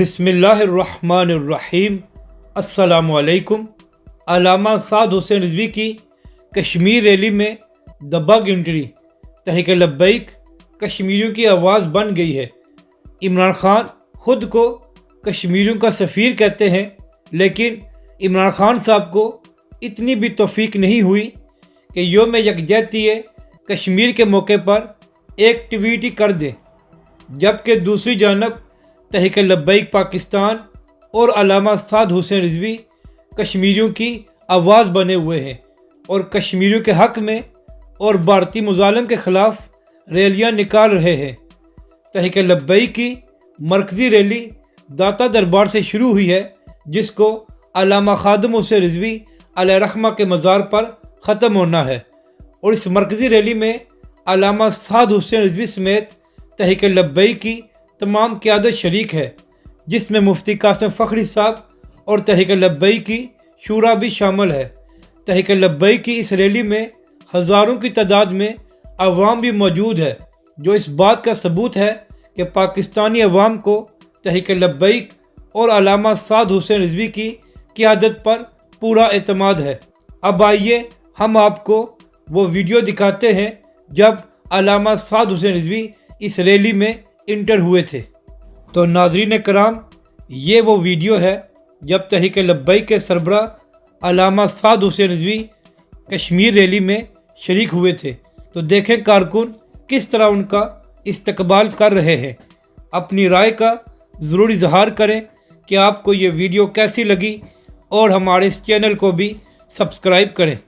बिस्मिल्लाहिर्रहमानिर्रहीम। अस्सलामु अलैकुम। अल्लामा साद हुसैन रिजवी की कश्मीर रैली में दबंग एंट्री, तहरीक लब्बैक कश्मीरियों की आवाज़ बन गई है। इमरान खान खुद को कश्मीरियों का सफ़ीर कहते हैं, लेकिन इमरान खान साहब को इतनी भी तौफीक नहीं हुई कि योम यकजहती कश्मीर के मौके पर एक ट्वीट ही कर दें, जबकि दूसरी जानब तहरीक लब्बैक पाकिस्तान और अल्लामा साद हुसैन रिजवी कश्मीरियों की आवाज़ बने हुए हैं और कश्मीरियों के हक़ में और भारतीय मुजालिम के ख़िलाफ़ रैलियाँ निकाल रहे हैं। तहरीक लब्बैक की मरकज़ी रैली दाता दरबार से शुरू हुई है, जिसको अल्लामा खादिम हुसैन रिजवी अलैहिर्रहमा के मज़ार पर ख़त्म होना है, और इस मरकज़ी रैली में अल्लामा साद हुसैन रिजवी समेत तहरीक लब्बैक की तमाम क़यादत शरीक है, जिसमें मुफ्ती कासिम फ़खरी साहब और तहरीक लब्बैक की शूरा भी शामिल है। तहरीक लब्बैक की इस रैली में हज़ारों की तादाद में अवाम भी मौजूद है, जो इस बात का सबूत है कि पाकिस्तानी अवाम को तहरीक लब्बैक और अल्लामा साद हुसैन रिजवी की क़यादत पर पूरा एतमाद है। अब आइए हम आपको वो वीडियो दिखाते हैं जब अल्लामा साद हुसैन रिजवी इस रैली में इंटर हुए थे। तो नाज़रीन कराम, ये वो वीडियो है जब तहरीक लब्बैक के सरबराह अल्लामा साद हुसैन रिजवी कश्मीर रैली में शरीक हुए थे। तो देखें कारकुन किस तरह उनका इस्तकबाल कर रहे हैं। अपनी राय का ज़रूर इजहार करें कि आपको ये वीडियो कैसी लगी, और हमारे इस चैनल को भी सब्सक्राइब करें।